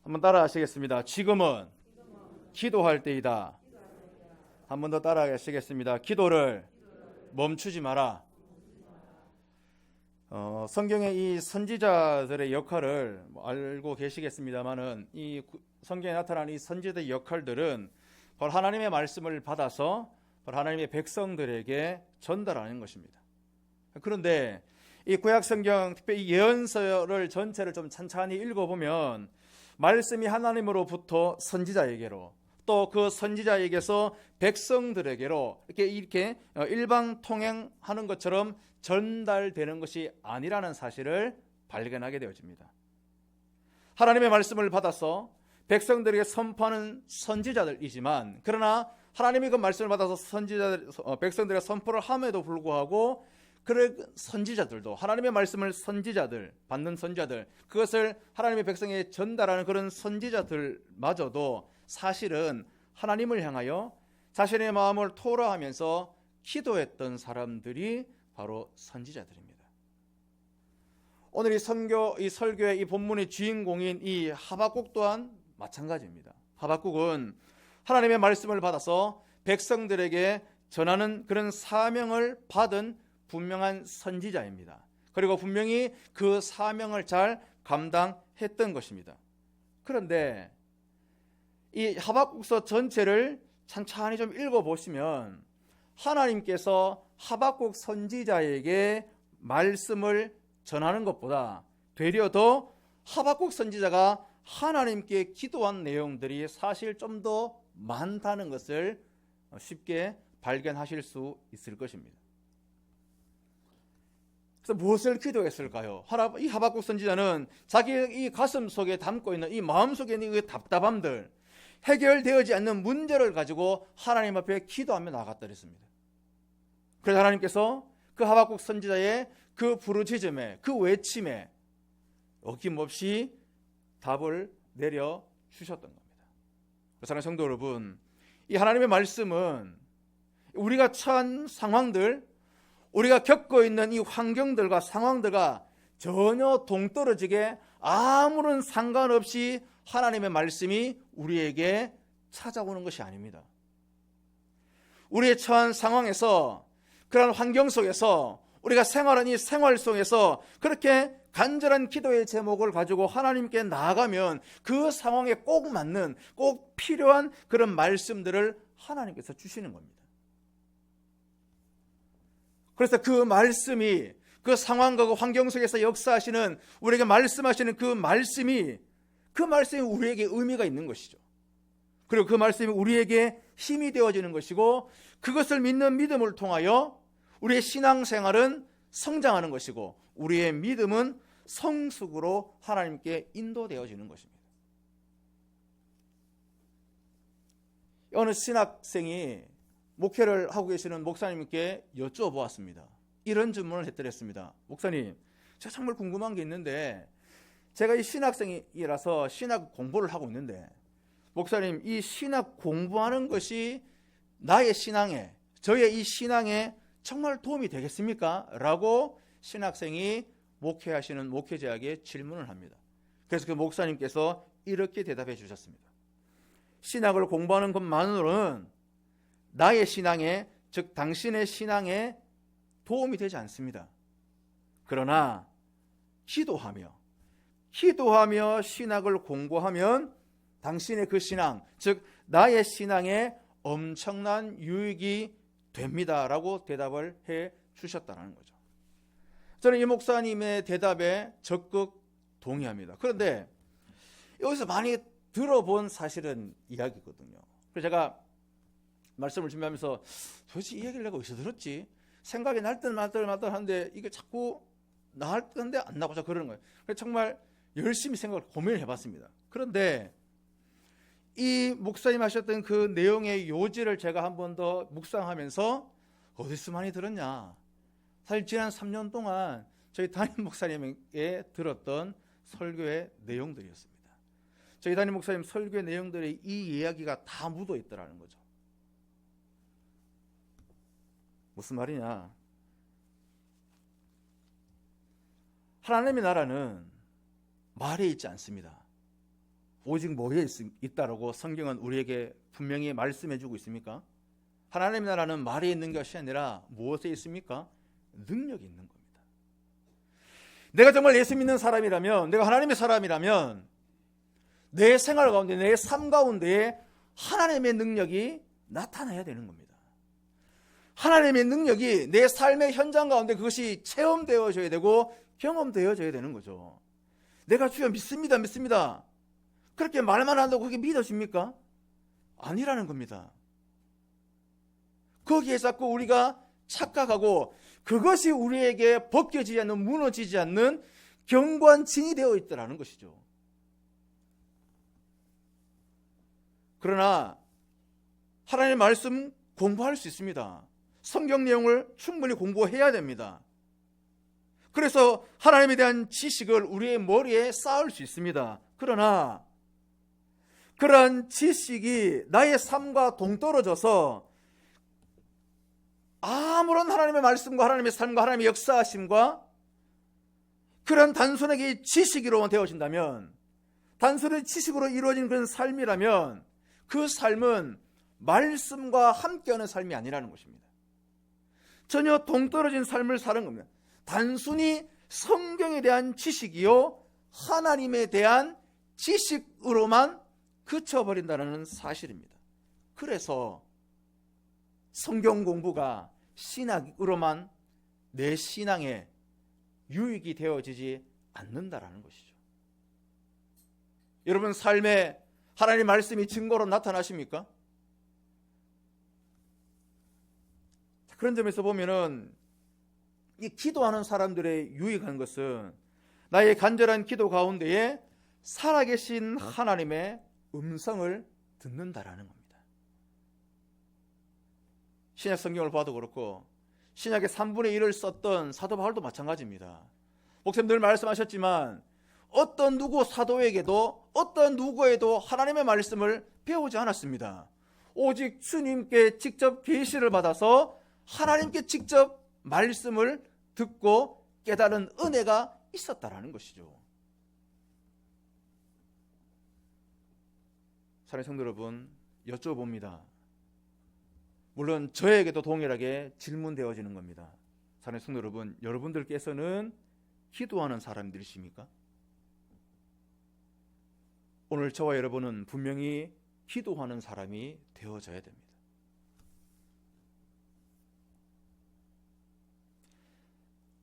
한번 따라 하시겠습니다. 지금은 기도할 때이다. 한 번 더 따라 하시겠습니다. 기도를 멈추지 마라. 성경의 이 선지자들의 역할을 알고 계시겠습니다만은 이 성경에 나타나는 이 선지자의 역할들은 바로 하나님의 말씀을 받아서 바로 하나님의 백성들에게 전달하는 것입니다. 그런데 이 구약 성경, 특별히 예언서를 전체를 좀 찬찬히 읽어보면 말씀이 하나님으로부터 선지자에게로 또 그 선지자에게서 백성들에게로 이렇게 일방 통행하는 것처럼 전달되는 것이 아니라는 사실을 발견하게 되어집니다. 하나님의 말씀을 받아서 백성들에게 선포하는 선지자들이지만, 그러나 하나님이 그 말씀을 받아서 백성들에게 선포를 함에도 불구하고 그 선지자들도 하나님의 말씀을 받는 선지자들, 그것을 하나님의 백성에게 전달하는 그런 선지자들마저도 사실은 하나님을 향하여 자신의 마음을 토로하면서 기도했던 사람들이 바로 선지자들입니다. 오늘 이 설교의 이 본문의 주인공인 이 하박국 또한 마찬가지입니다. 하박국은 하나님의 말씀을 받아서 백성들에게 전하는 그런 사명을 받은 분명한 선지자입니다. 그리고 분명히 그 사명을 잘 감당했던 것입니다. 그런데 이 하박국서 전체를 찬찬히 좀 읽어보시면 하나님께서 하박국 선지자에게 말씀을 전하는 것보다 되려 더 하박국 선지자가 하나님께 기도한 내용들이 사실 좀 더 많다는 것을 쉽게 발견하실 수 있을 것입니다. 그래서 무엇을 기도했을까요? 이 하박국 선지자는 자기 이 가슴 속에 담고 있는 이 마음 속에 있는 이 답답함들, 해결되어지지 않는 문제를 가지고 하나님 앞에 기도하며 나아갔다 그랬습니다. 그래서 하나님께서 그 하박국 선지자의 그 부르짖음에, 그 외침에 어김없이 답을 내려주셨던 겁니다. 사랑하는 성도 여러분, 이 하나님의 말씀은 우리가 처한 상황들, 우리가 겪고 있는 이 환경들과 상황들과 전혀 동떨어지게 아무런 상관없이 하나님의 말씀이 우리에게 찾아오는 것이 아닙니다. 우리의 처한 상황에서, 그런 환경 속에서, 우리가 생활하는 이 생활 속에서 그렇게 간절한 기도의 제목을 가지고 하나님께 나아가면 그 상황에 꼭 맞는, 꼭 필요한 그런 말씀들을 하나님께서 주시는 겁니다. 그래서 그 말씀이, 그 상황과 그 환경 속에서 역사하시는, 우리에게 말씀하시는 그 말씀이 우리에게 의미가 있는 것이죠. 그리고 그 말씀이 우리에게 힘이 되어지는 것이고, 그것을 믿는 믿음을 통하여 우리의 신앙생활은 성장하는 것이고, 우리의 믿음은 성숙으로 하나님께 인도되어지는 것입니다. 어느 신학생이 목회를 하고 계시는 목사님께 여쭤보았습니다. 이런 질문을 해드렸습니다. 목사님, 제가 정말 궁금한 게 있는데, 제가 이 신학생이라서 신학 공부를 하고 있는데, 목사님, 이 신학 공부하는 것이 나의 신앙에, 저의 이 신앙에 정말 도움이 되겠습니까? 라고 신학생이 목회하시는 목회자에게 질문을 합니다. 그래서 그 목사님께서 이렇게 대답해 주셨습니다. 신학을 공부하는 것만으로는 나의 신앙에, 즉 당신의 신앙에 도움이 되지 않습니다. 그러나 기도하며 신학을 공부하면 당신의 그 신앙, 즉 나의 신앙에 엄청난 유익이 됩니다라고 대답을 해 주셨다는 거죠. 저는 이 목사님의 대답에 적극 동의합니다. 그런데 여기서 많이 들어본 사실은 이야기거든요. 그래서 제가 말씀을 준비하면서 도대체 이 얘기를 내가 어디서 들었지? 생각이 날 듯 말 듯 하는데 이게 자꾸 나올 건데 안 나고자 그러는 거예요. 그래서 정말 열심히 고민을 해봤습니다. 그런데 이 목사님 하셨던 그 내용의 요지를 제가 한 번 더 묵상하면서 어디서 많이 들었냐? 사실 지난 3년 동안 저희 담임 목사님에게 들었던 설교의 내용들이었습니다. 저희 담임 목사님 설교의 내용들이 이 이야기가 다 묻어 있더라는 거죠. 무슨 말이냐? 하나님의 나라는 말에 있지 않습니다. 오직 뭐에 있다라고 성경은 우리에게 분명히 말씀해 주고 있습니까? 하나님의 나라는 말에 있는 것이 아니라 무엇에 있습니까? 능력이 있는 겁니다. 내가 정말 예수 믿는 사람이라면, 내가 하나님의 사람이라면 내 생활 가운데, 내 삶 가운데에 하나님의 능력이 나타나야 되는 겁니다. 하나님의 능력이 내 삶의 현장 가운데 그것이 체험되어져야 되고 경험되어져야 되는 거죠. 내가 주여 믿습니다, 믿습니다. 그렇게 말만 한다고 그게 믿어집니까? 아니라는 겁니다. 거기에 자꾸 우리가 착각하고 그것이 우리에게 벗겨지지 않는, 무너지지 않는 경관진이 되어 있다는 것이죠. 그러나 하나님의 말씀 공부할 수 있습니다. 성경 내용을 충분히 공부해야 됩니다. 그래서 하나님에 대한 지식을 우리의 머리에 쌓을 수 있습니다. 그러나 그러한 지식이 나의 삶과 동떨어져서 아무런 하나님의 말씀과 하나님의 삶과 하나님의 역사하심과 그런 단순하게 지식으로만 되어진다면, 단순히 지식으로 이루어진 그런 삶이라면 그 삶은 말씀과 함께하는 삶이 아니라는 것입니다. 전혀 동떨어진 삶을 사는 겁니다. 단순히 성경에 대한 지식이요 하나님에 대한 지식으로만 그쳐버린다는 사실입니다. 그래서 성경 공부가 신학으로만 내 신앙에 유익이 되어지지 않는다라는 것이죠. 여러분 삶에 하나님의 말씀이 증거로 나타나십니까? 그런 점에서 보면은 이 기도하는 사람들의 유익한 것은 나의 간절한 기도 가운데에 살아계신 하나님의 음성을 듣는다라는 겁니다. 신약 성경을 봐도 그렇고 신약의 3분의 1을 썼던 사도 바울도 마찬가지입니다. 목사님 늘 말씀하셨지만 어떤 누구 사도에게도 어떤 누구에도 하나님의 말씀을 배우지 않았습니다. 오직 주님께 직접 계시를 받아서 하나님께 직접 말씀을 듣고 깨달은 은혜가 있었다라는 것이죠. 사랑하는 성도 여러분, 여쭤봅니다. 물론 저에게도 동일하게 질문되어지는 겁니다. 사랑하는 성도 여러분, 여러분들께서는 기도하는 사람들이십니까? 오늘 저와 여러분은 분명히 기도하는 사람이 되어져야 됩니다.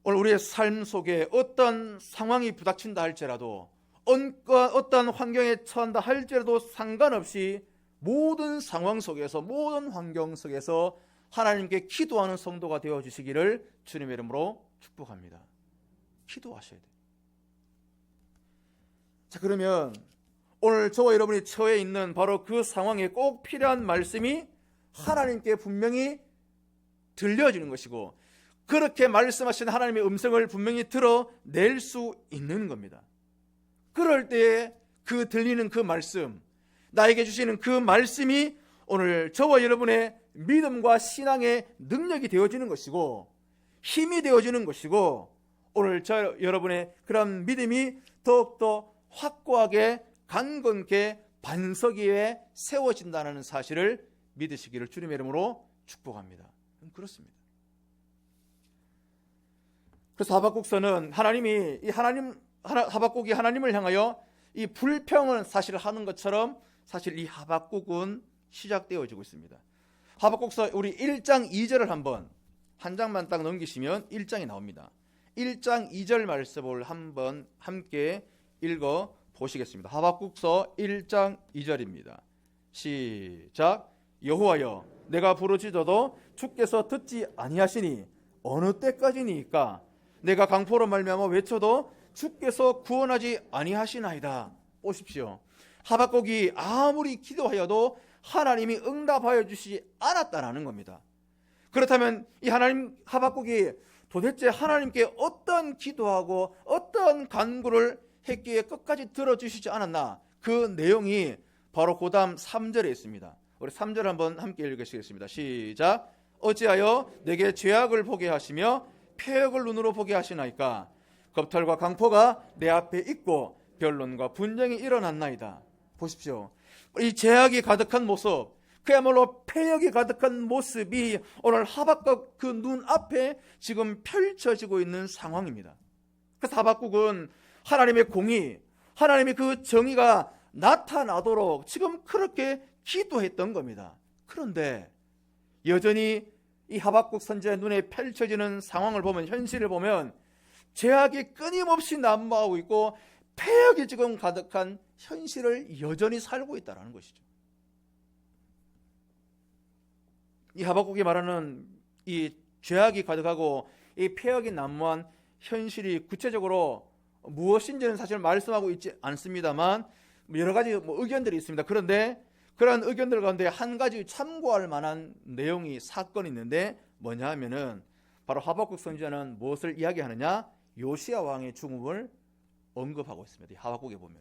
오늘 우리의 삶 속에 어떤 상황이 부닥친다 할지라도, 어떤 환경에 처한다 할지라도 상관없이 모든 상황 속에서, 모든 환경 속에서 하나님께 기도하는 성도가 되어주시기를 주님의 이름으로 축복합니다. 기도하셔야 돼요. 자, 그러면 오늘 저와 여러분이 처해 있는 바로 그 상황에 꼭 필요한 말씀이 하나님께 분명히 들려지는 것이고, 그렇게 말씀하신 하나님의 음성을 분명히 들어낼 수 있는 겁니다. 그럴 때에 그 들리는 그 말씀, 나에게 주시는 그 말씀이 오늘 저와 여러분의 믿음과 신앙의 능력이 되어지는 것이고 힘이 되어지는 것이고, 오늘 저 여러분의 그런 믿음이 더욱더 확고하게 강건케 반석 위에 세워진다는 사실을 믿으시기를 주님의 이름으로 축복합니다. 그렇습니다. 그래서 하박국서는 하박국이 하나님을 향하여 이 불평을 사실 하는 것처럼 사실 이 하박국은 시작되어지고 있습니다. 하박국서 우리 1장 2절을 한 장만 딱 넘기시면 1장이 나옵니다. 1장 2절 말씀을 한번 함께 읽어 보시겠습니다. 하박국서 1장 2절입니다. 시작. 여호와여, 내가 부르짖어도 주께서 듣지 아니하시니 어느 때까지니까? 내가 강포로 말미암아 외쳐도 주께서 구원하지 아니하시나이다. 보십시오. 하박국이 아무리 기도하여도 하나님이 응답하여 주시지 않았다라는 겁니다. 그렇다면 이 하박국이 도대체 하나님께 어떤 기도하고 어떤 간구를 했기에 끝까지 들어주시지 않았나? 그 내용이 바로 그 다음 3절에 있습니다. 우리 3절 한번 함께 읽으시겠습니다. 시작. 어찌하여 내게 죄악을 보게 하시며 폐역을 눈으로 보게 하시나이까? 겁탈과 강포가 내 앞에 있고 변론과 분쟁이 일어났나이다. 보십시오. 이 죄악이 가득한 모습, 그야말로 패역이 가득한 모습이 오늘 하박국 그 눈앞에 지금 펼쳐지고 있는 상황입니다. 그래서 하박국은 하나님의 공의, 하나님의 그 정의가 나타나도록 지금 그렇게 기도했던 겁니다. 그런데 여전히 이 하박국 선지자의 눈에 펼쳐지는 상황을 보면, 현실을 보면 죄악이 끊임없이 난무하고 있고 패역이 지금 가득한 현실을 여전히 살고 있다는 것이죠. 이 하박국이 말하는 이 죄악이 가득하고 이 패역이 난무한 현실이 구체적으로 무엇인지는 사실 말씀하고 있지 않습니다만 여러 가지 의견들이 있습니다. 그런데 그러한 의견들 가운데 한 가지 참고할 만한 내용이, 사건이 있는데 뭐냐 하면은 바로 하박국 선지자는 무엇을 이야기하느냐? 요시야 왕의 죽음을 언급하고 있습니다. 하박국에 보면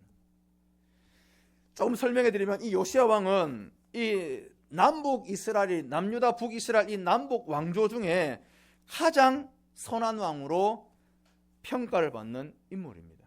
조금 설명해 드리면, 이 요시야 왕은 이 남북 이스라엘이, 남유다 북이스라엘 이 남북 왕조 중에 가장 선한 왕으로 평가를 받는 인물입니다.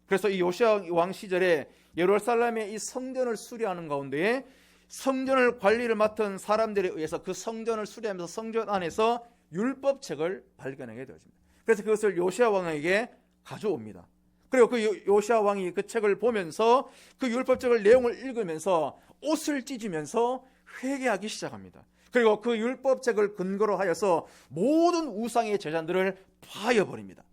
그래서 이 요시야 왕 시절에 예루살렘의 이 성전을 수리하는 가운데에 성전을 관리를 맡은 사람들에 의해서 그 성전을 수리하면서 성전 안에서 율법책을 발견하게 되어집니다. 그래서 그것을 요시야 왕에게 가져옵니다. 그리고 그 요시야 왕이 그 책을 보면서 그 율법책을 내용을 읽으면서 옷을 찢으면서 회개하기 시작합니다. 그리고 그 율법책을 근거로 하여서 모든 우상의 제단들을 파여버립니다.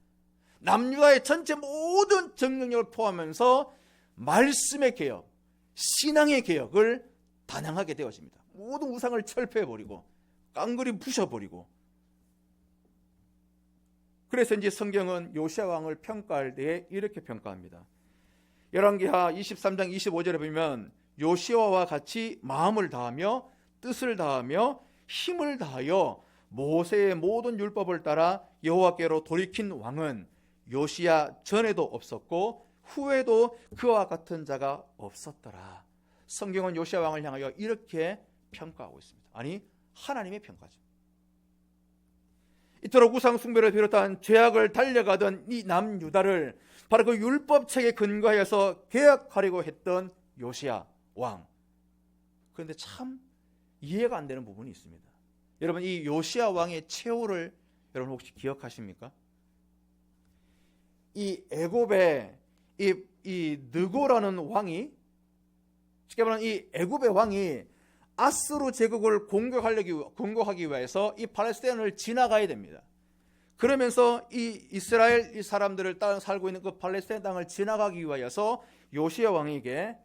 남유다의 전체 모든 정령력을 포함하면서 말씀의 개혁, 신앙의 개혁을 단행하게 되어집니다. 모든 우상을 철폐해버리고 깡그리 부셔버리고. 그래서 이제 성경은 요시야 왕을 평가할 때에 이렇게 평가합니다. 열왕기하 23장 25절에 보면 요시야와 같이 마음을 다하며 뜻을 다하며 힘을 다하여 모세의 모든 율법을 따라 여호와께로 돌이킨 왕은 요시야 전에도 없었고 후에도 그와 같은 자가 없었더라. 성경은 요시야 왕을 향하여 이렇게 평가하고 있습니다. 아니, 하나님의 평가죠. 이토록 우상 숭배를 비롯한 죄악을 달려가던 이 남유다를 바로 그 율법책에 근거하여서 개혁하려고 했던 요시야 왕. 그런데 참 이해가 안 되는 부분이 있습니다. 여러분, 이 요시야 왕의 최후를 여러분 혹시 기억하십니까? 이 애굽의 이 느고라는 왕이, 쉽게 말하면 이 애굽의 왕이 아수르 제국을 공격하기 위해서 이 팔레스타인을 지나가야 됩니다. 그러면서 이 이스라엘 이 사람들을 살고 있는 그 팔레스타인 땅을 지나가기 위하여서 요시야 왕에게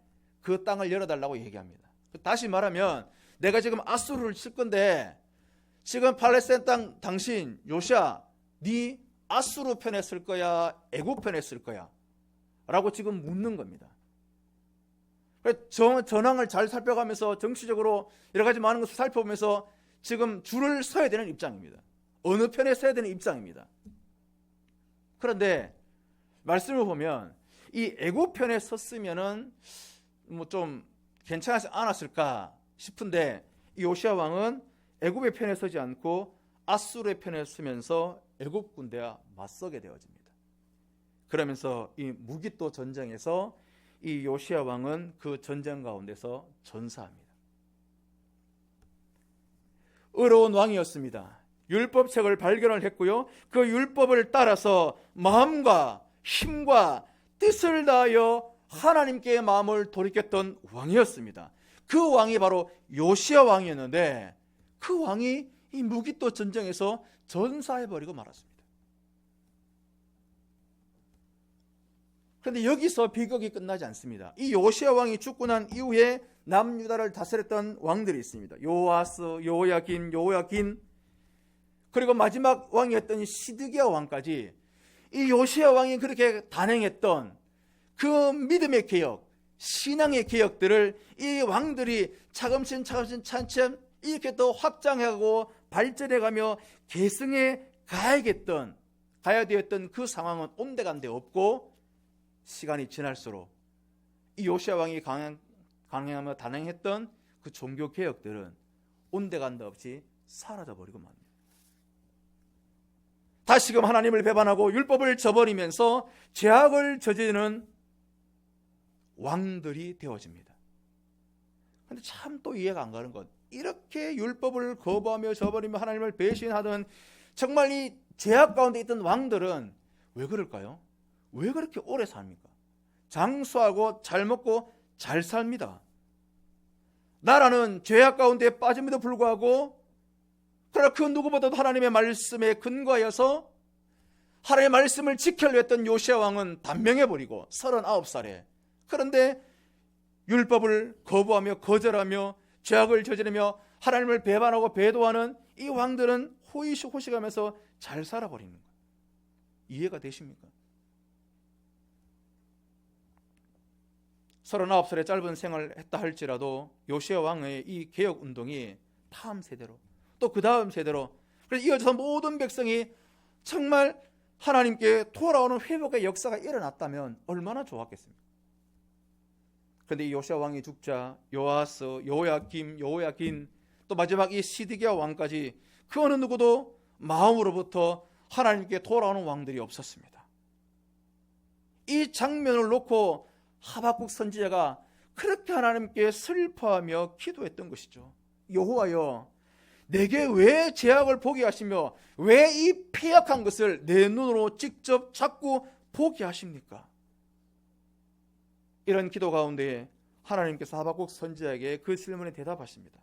그 땅을 열어달라고 얘기합니다. 다시 말하면 내가 지금 아수르를 칠 건데 지금 팔레스타인 땅 당신 요시야, 네 아수르 편에 쓸 거야, 애굽 편에 쓸 거야? 라고 지금 묻는 겁니다. 전황을 잘 살펴가면서 정치적으로 여러 가지 많은 것을 살펴보면서 지금 줄을 서야 되는 입장입니다. 어느 편에 서야 되는 입장입니다. 그런데 말씀을 보면 이 애굽 편에 섰으면은 뭐 좀 괜찮지 않았을까 싶은데 이 요시야 왕은 애굽의 편에 서지 않고 아수르의 편에 서면서 애굽 군대와 맞서게 되어집니다. 그러면서 이 무기또 전쟁에서 이 요시야 왕은 그 전쟁 가운데서 전사합니다. 의로운 왕이었습니다. 율법책을 발견을 했고요. 그 율법을 따라서 마음과 힘과 뜻을 다하여 하나님께 마음을 돌이켰던 왕이었습니다. 그 왕이 바로 요시야 왕이었는데 그 왕이 이 무기또 전쟁에서 전사해버리고 말았습니다. 그런데 여기서 비극이 끝나지 않습니다. 이 요시야 왕이 죽고 난 이후에 남유다를 다스렸던 왕들이 있습니다. 요아스, 요야긴, 그리고 마지막 왕이었던 시드기야 왕까지 이 요시야 왕이 그렇게 단행했던 그 믿음의 개혁, 신앙의 개혁들을 이 왕들이 차츰 이렇게 또 확장하고 발전해가며 계승해 가야 되었던 그 상황은 온데간데 없고 시간이 지날수록 이 요시야 왕이 강행하며 단행했던 그 종교 개혁들은 온데간데 없이 사라져버리고 맙니다. 다시금 하나님을 배반하고 율법을 저버리면서 죄악을 저지르는 왕들이 되어집니다. 그런데 참 또 이해가 안 가는 것, 이렇게 율법을 거부하며 저버리며 하나님을 배신하던 정말 이 죄악 가운데 있던 왕들은 왜 그럴까요? 왜 그렇게 오래 삽니까? 장수하고 잘 먹고 잘 삽니다. 나라는 죄악 가운데 빠짐에도 불구하고, 그러나 그 누구보다도 하나님의 말씀에 근거하여서 하나님의 말씀을 지키려 했던 요시야 왕은 단명해버리고 39살에, 그런데 율법을 거부하며 거절하며 죄악을 저지르며 하나님을 배반하고 배도하는 이 왕들은 호의호식하면서 잘 살아버리는 거예요. 이해가 되십니까? 39살의 짧은 생활을 했다 할지라도 요시야 왕의 이 개혁운동이 다음 세대로, 또 그 다음 세대로, 그래서 이어져서 모든 백성이 정말 하나님께 돌아오는 회복의 역사가 일어났다면 얼마나 좋았겠습니까? 그런데 이 요시야 왕이 죽자 요아스, 요야긴, 또 마지막 이 시드기야 왕까지 그 어느 누구도 마음으로부터 하나님께 돌아오는 왕들이 없었습니다. 이 장면을 놓고 하박국 선지자가 그렇게 하나님께 슬퍼하며 기도했던 것이죠. 여호와여, 내게 왜 죄악을 보게 하시며 왜 이 패역한 것을 내 눈으로 직접 자꾸 보게 하십니까? 이런 기도 가운데 하나님께서 하박국 선지자에게 그 질문에 대답하십니다.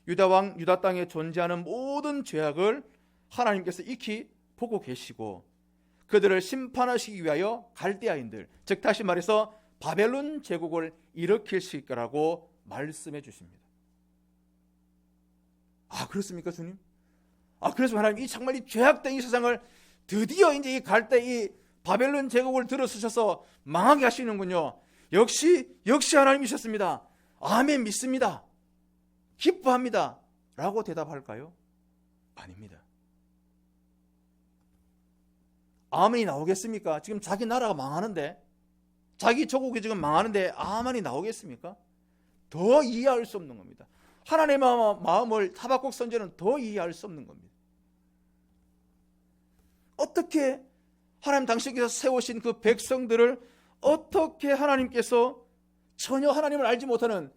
유다 땅에 존재하는 모든 죄악을 하나님께서 익히 보고 계시고 그들을 심판하시기 위하여 갈대아인들, 즉 다시 말해서 바벨론 제국을 일으키실 거라고 말씀해 주십니다. 아, 그렇습니까, 주님? 아, 그래서 하나님 이 정말 이 죄악된 이 세상을 드디어 이제 이 갈대 이 바벨론 제국을 들어서셔서 망하게 하시는군요. 역시 하나님이셨습니다. 아멘, 믿습니다. 기뻐합니다. 라고 대답할까요? 아닙니다. 아멘이 나오겠습니까? 지금 자기 나라가 망하는데, 자기 조국이 지금 망하는데 아멘이 나오겠습니까? 더 이해할 수 없는 겁니다. 하나님의 마음을 하박국 선지자는 더 이해할 수 없는 겁니다. 어떻게 하나님 당신께서 세우신 그 백성들을 어떻게 하나님께서 전혀 하나님을 알지 못하는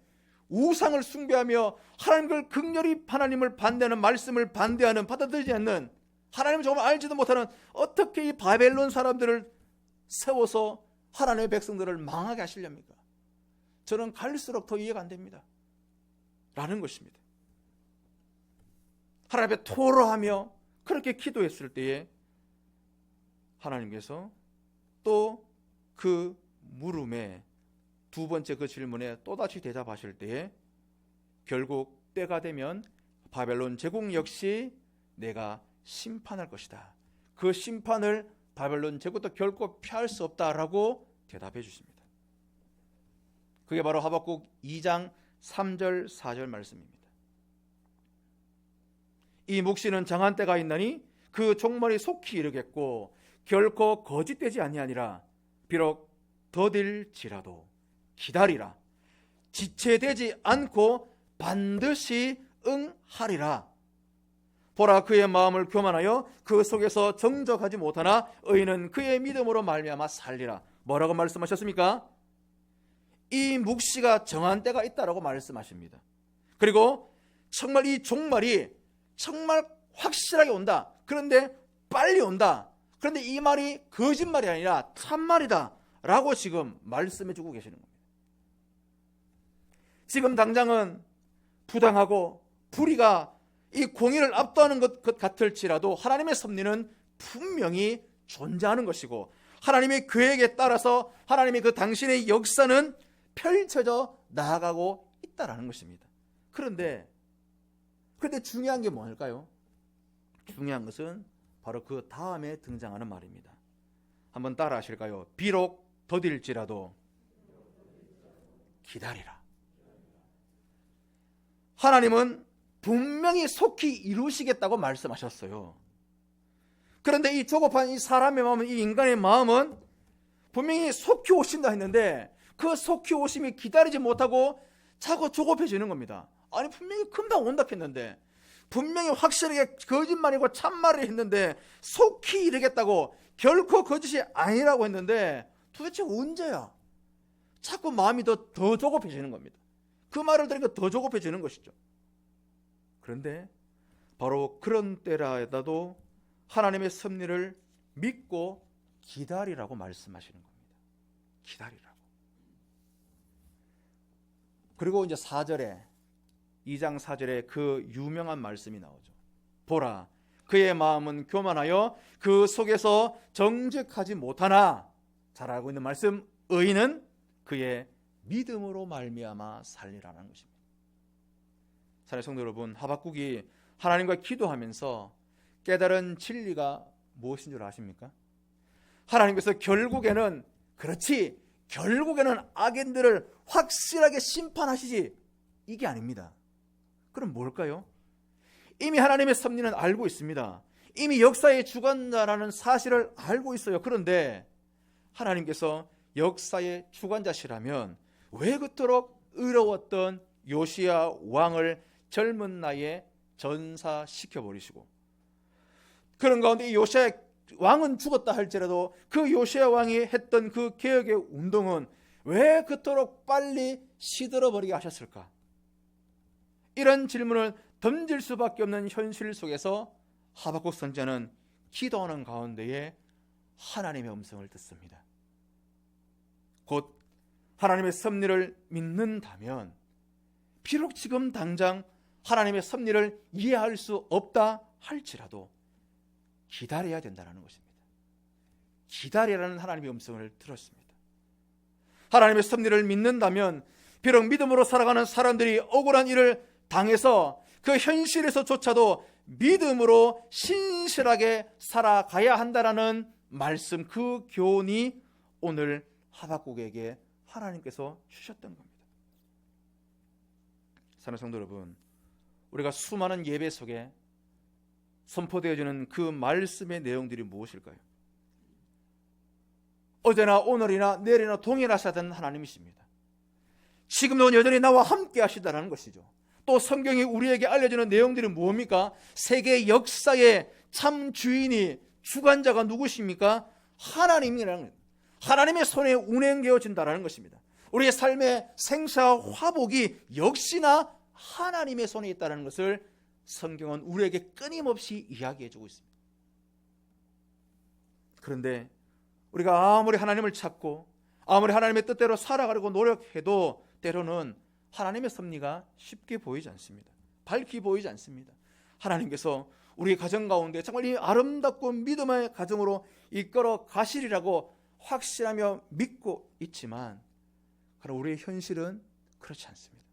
우상을 숭배하며 하나님을 극렬히 하나님을 반대하는, 말씀을 반대하는, 받아들이지 않는, 하나님을 정말 알지도 못하는 어떻게 이 바벨론 사람들을 세워서 하나님의 백성들을 망하게 하시렵니까? 저는 갈수록 더 이해가 안 됩니다. 라는 것입니다. 하나님 앞에 토로하며 그렇게 기도했을 때에 하나님께서 또 그 물음에 두 번째 그 질문에 또다시 대답하실 때에 결국 때가 되면 바벨론 제국 역시 내가 심판할 것이다. 그 심판을 바벨론 제국도 결코 피할 수 없다라고 대답해 주십니다. 그게 바로 하박국 2장 3절 4절 말씀입니다. 이 묵시는 정한 때가 있나니 그 종말이 속히 이르겠고 결코 거짓되지 아니하니라. 비록 더딜지라도 기다리라. 지체되지 않고 반드시 응하리라. 보라, 그의 마음을 교만하여 그 속에서 정적하지 못하나 의인은 그의 믿음으로 말미암아 살리라. 뭐라고 말씀하셨습니까? 이 묵시가 정한 때가 있다라고 말씀하십니다. 그리고 정말 이 종말이 정말 확실하게 온다. 그런데 빨리 온다. 그런데 이 말이 거짓말이 아니라 참말이다 라고 지금 말씀해 주고 계시는 겁니다. 지금 당장은 부당하고 불의가 이 공의를 압도하는 것 같을지라도 하나님의 섭리는 분명히 존재하는 것이고 하나님의 계획에 따라서 하나님의 그 당신의 역사는 펼쳐져 나아가고 있다라는 것입니다. 그런데 중요한 게 뭘까요? 중요한 것은 바로 그 다음에 등장하는 말입니다. 한번 따라 하실까요? 비록 더딜지라도 기다리라. 하나님은 분명히 속히 이루시겠다고 말씀하셨어요. 그런데 이 조급한 이 사람의 마음은, 이 인간의 마음은 분명히 속히 오신다 했는데 그 속히 오심이 기다리지 못하고 자꾸 조급해지는 겁니다. 아니, 분명히 금방 온다 했는데, 분명히 확실하게 거짓말이고 참말을 했는데 속히 이르겠다고, 결코 거짓이 아니라고 했는데 도대체 언제야? 자꾸 마음이 더 조급해지는 겁니다. 그 말을 들으니까 더 조급해지는 것이죠. 그런데 바로 그런 때라도 하나님의 섭리를 믿고 기다리라고 말씀하시는 겁니다. 기다리라고. 그리고 이제 4절에 2장 4절에 그 유명한 말씀이 나오죠. 보라, 그의 마음은 교만하여 그 속에서 정직하지 못하나, 잘 알고 있는 말씀, 의인은 그의 믿음으로 말미암아 살리라는 것입니다. 사랑하는 성도 여러분, 하박국이 하나님과 기도하면서 깨달은 진리가 무엇인 줄 아십니까? 하나님께서 결국에는 악인들을 확실하게 심판하시지, 이게 아닙니다. 그럼 뭘까요? 이미 하나님의 섭리는 알고 있습니다. 이미 역사의 주관자라는 사실을 알고 있어요. 그런데 하나님께서 역사의 주관자시라면 왜 그토록 의로웠던 요시야 왕을 젊은 나이에 전사시켜버리시고, 그런 가운데 이 요시야 왕은 죽었다 할지라도 그 요시야 왕이 했던 그 개혁의 운동은 왜 그토록 빨리 시들어버리게 하셨을까? 이런 질문을 던질 수밖에 없는 현실 속에서 하박국 선지자는 기도하는 가운데에 하나님의 음성을 듣습니다. 곧 하나님의 섭리를 믿는다면, 비록 지금 당장 하나님의 섭리를 이해할 수 없다 할지라도 기다려야 된다는 것입니다. 기다리라는 하나님의 음성을 들었습니다. 하나님의 섭리를 믿는다면 비록 믿음으로 살아가는 사람들이 억울한 일을 당해서 그 현실에서조차도 믿음으로 신실하게 살아가야 한다라는 말씀, 그 교훈이 오늘 하박국에게 하나님께서 주셨던 겁니다. 사랑하는 성도 여러분, 우리가 수많은 예배 속에 선포되어지는 그 말씀의 내용들이 무엇일까요? 어제나 오늘이나 내일이나 동일하시던 하나님이십니다. 지금도 여전히 나와 함께 하시다는 것이죠. 또 성경이 우리에게 알려주는 내용들이 뭡니까? 세계 역사의 참 주인이, 주관자가 누구십니까? 하나님이라는 거예요. 하나님의 손에 운행되어진다는 것입니다. 우리의 삶의 생사와 화복이 역시나 하나님의 손에 있다는 것을 성경은 우리에게 끊임없이 이야기해주고 있습니다. 그런데 우리가 아무리 하나님을 찾고 아무리 하나님의 뜻대로 살아가려고 노력해도 때로는 하나님의 섭리가 쉽게 보이지 않습니다. 밝히 보이지 않습니다. 하나님께서 우리 가정 가운데 정말 이 아름답고 믿음의 가정으로 이끌어 가시리라고 확신하며 믿고 있지만, 그러나 우리의 현실은 그렇지 않습니다.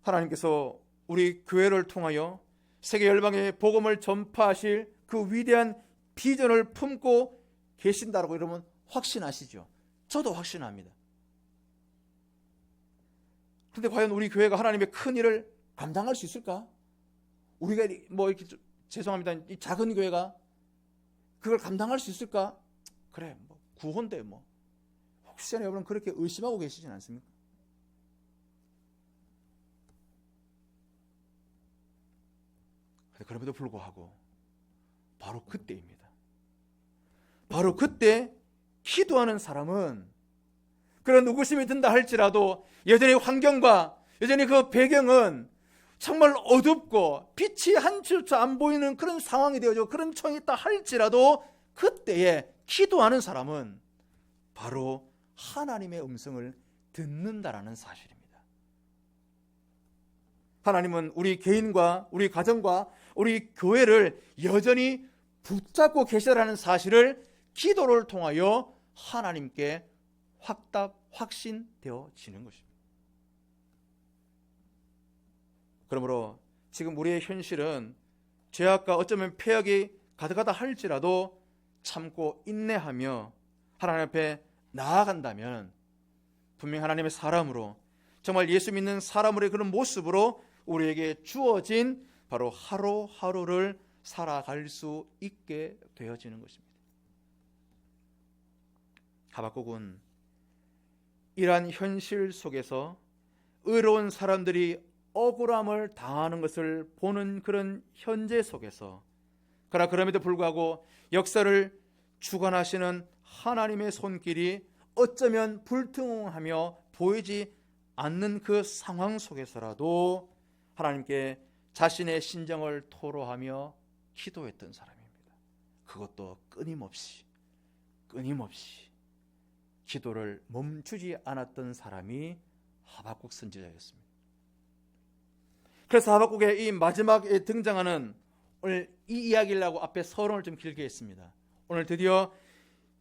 하나님께서 우리 교회를 통하여 세계 열방의 복음을 전파하실 그 위대한 비전을 품고 계신다라고 여러분 확신하시죠? 저도 확신합니다. 그런데 과연 우리 교회가 하나님의 큰 일을 감당할 수 있을까? 우리가 이렇게 죄송합니다, 이 작은 교회가 그걸 감당할 수 있을까? 그래, 구혼데 혹시나 여러분 그렇게 의심하고 계시진 않습니까? 그럼에도 불구하고 바로 그때입니다. 바로 그때 기도하는 사람은 그런 의구심이 든다 할지라도 여전히 환경과 여전히 그 배경은 정말 어둡고 빛이 한 줄도 안 보이는 그런 상황이 되어져, 그런 청이 있다 할지라도 그때에 기도하는 사람은 바로 하나님의 음성을 듣는다라는 사실입니다. 하나님은 우리 개인과 우리 가정과 우리 교회를 여전히 붙잡고 계시다라는 사실을 기도를 통하여 하나님께 확신되어지는 것입니다. 그러므로 지금 우리의 현실은 죄악과 어쩌면 폐역이 가득하다 할지라도 참고 인내하며 하나님 앞에 나아간다면 분명 하나님의 사람으로, 정말 예수 믿는 사람으로의 그런 모습으로 우리에게 주어진 바로 하루하루를 살아갈 수 있게 되어지는 것입니다. 하박국은 이러한 현실 속에서 의로운 사람들이 억울함을 당하는 것을 보는 그런 현재 속에서, 그러나 그럼에도 불구하고 역사를 주관하시는 하나님의 손길이 어쩌면 불투명하며 보이지 않는 그 상황 속에서라도 하나님께 자신의 심정을 토로하며 기도했던 사람입니다. 그것도 끊임없이 기도를 멈추지 않았던 사람이 하박국 선지자였습니다. 그래서 하박국의 이 마지막에 등장하는, 오늘 이 이야기를 하고 앞에 서론을 좀 길게 했습니다. 오늘 드디어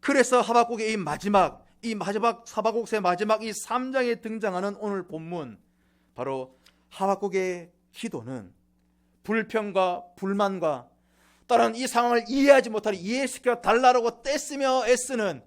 그래서 하박국의 이 마지막 하박국서의 마지막 이 3장에 등장하는 오늘 본문, 바로 하박국의 기도는 불평과 불만과 다른 이 상황을 이해하지 못하는, 이해시켜 달라고 떼쓰며 애쓰는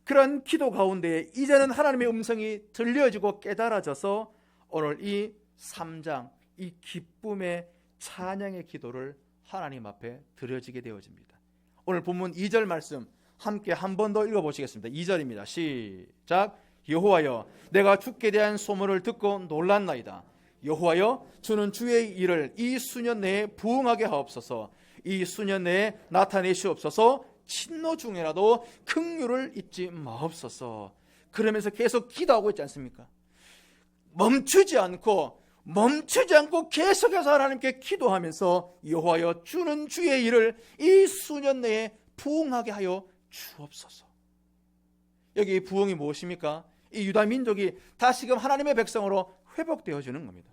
그런 기도 가운데 이제는 하나님의 음성이 들려지고 깨달아져서 오늘 이 3장, 이 기쁨의 찬양의 기도를 하나님 앞에 드려지게 되어집니다. 오늘 본문 2절 말씀 함께 한 번 더 읽어보시겠습니다. 2절입니다. 시작. 여호와여, 내가 주께 대한 소문을 듣고 놀랐나이다. 여호와여, 주는 주의 일을 이 수년 내에 부응하게 하옵소서. 이 수년 내에 나타내시옵소서. 친노 중에라도 긍휼을 잊지 마옵소서. 그러면서 계속 기도하고 있지 않습니까? 멈추지 않고 계속해서 하나님께 기도하면서 여호와여, 주는 주의 일을 이 수년 내에 부응하게 하여 주옵소서. 여기 부응이 무엇입니까? 이 유다 민족이 다시금 하나님의 백성으로 회복되어지는 겁니다.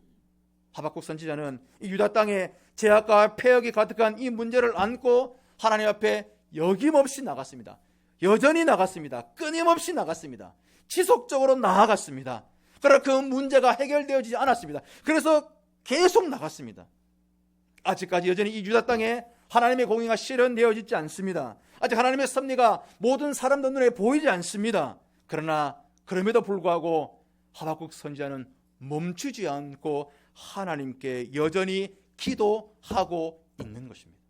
하박국 선지자는 이 유다 땅에 죄악과 폐역이 가득한 이 문제를 안고 하나님 앞에 여김없이 나갔습니다. 여전히 나갔습니다. 끊임없이 나갔습니다. 지속적으로 나아갔습니다. 그러나 그 문제가 해결되어지지 않았습니다. 그래서 계속 나갔습니다. 아직까지 여전히 이 유다 땅에 하나님의 공의가 실현되어지지 않습니다. 아직 하나님의 섭리가 모든 사람들 눈에 보이지 않습니다. 그러나 그럼에도 불구하고 하박국 선지자는 멈추지 않고 하나님께 여전히 기도하고 있는 것입니다.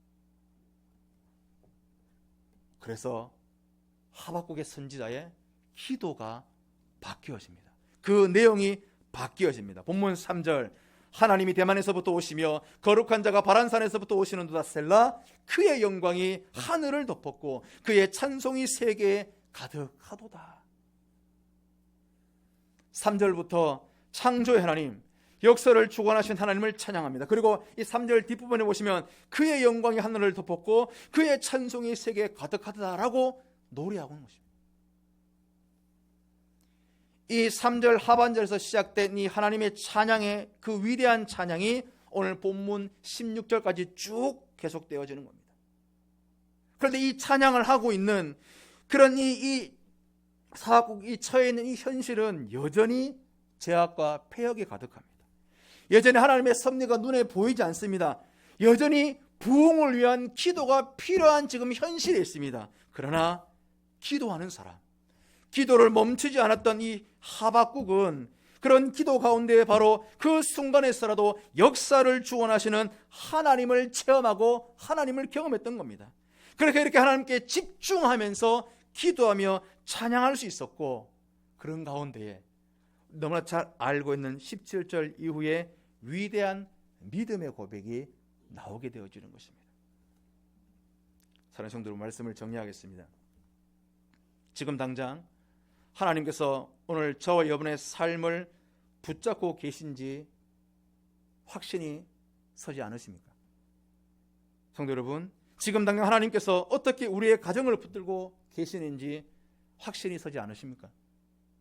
그래서 하박국의 선지자의 기도가 바뀌어집니다. 그 내용이 바뀌어집니다. 본문 3절, 하나님이 대만에서부터 오시며 거룩한 자가 바란산에서부터 오시는도다 셀라. 그의 영광이 하늘을 덮었고 그의 찬송이 세계에 가득하도다. 3절부터 창조의 하나님, 역사를 주관하신 하나님을 찬양합니다. 그리고 이 3절 뒷부분에 보시면 그의 영광이 하늘을 덮었고 그의 찬송이 세계에 가득하다라고 노래하고 있는 것입니다. 이 3절 하반절에서 시작된 이 하나님의 찬양의 그 위대한 찬양이 오늘 본문 16절까지 쭉 계속되어지는 겁니다. 그런데 이 찬양을 하고 있는 그런 이 하박국이 처해 있는 이 현실은 여전히 죄악과 폐역이 가득합니다. 여전히 하나님의 섭리가 눈에 보이지 않습니다. 여전히 부흥을 위한 기도가 필요한 지금 현실에 있습니다. 그러나 기도하는 사람, 기도를 멈추지 않았던 이 하박국은 그런 기도 가운데 바로 그 순간에서라도 역사를 주관하시는 하나님을 체험하고 하나님을 경험했던 겁니다. 그렇게 이렇게 하나님께 집중하면서 기도하며 찬양할 수 있었고, 그런 가운데에 너무나 잘 알고 있는 17절 이후에 위대한 믿음의 고백이 나오게 되어지는 것입니다. 사랑하는 성도 여러분, 말씀을 정리하겠습니다. 지금 당장 하나님께서 오늘 저와 여러분의 삶을 붙잡고 계신지 확신이 서지 않으십니까? 성도 여러분, 지금 당장 하나님께서 어떻게 우리의 가정을 붙들고 계시는지 확신이 서지 않으십니까?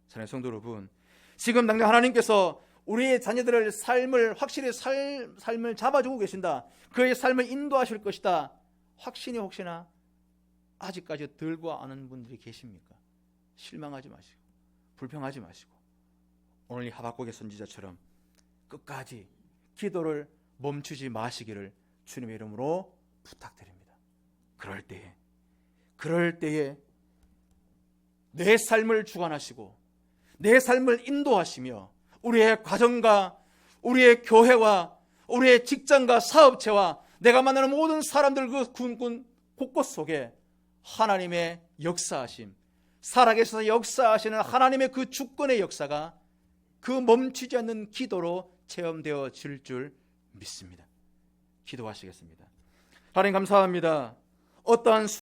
사랑하는 성도 여러분, 지금 당장 하나님께서 우리의 자녀들의 삶을 확실히 삶을 잡아주고 계신다, 그의 삶을 인도하실 것이다, 확신이 혹시나 아직까지 들고 아는 분들이 계십니까? 실망하지 마시고 불평하지 마시고 오늘 이 하박국의 선지자처럼 끝까지 기도를 멈추지 마시기를 주님의 이름으로 부탁드립니다. 그럴 때에 내 삶을 주관하시고 내 삶을 인도하시며 우리의 가정과 우리의 교회와 우리의 직장과 사업체와 내가 만나는 모든 사람들 그 군군 곳곳 속에 하나님의 역사하심, 살아계셔서 역사하시는 하나님의 그 주권의 역사가 그 멈추지 않는 기도로 체험되어질 줄 믿습니다. 기도하시겠습니다. 하나님 감사합니다. 어떠한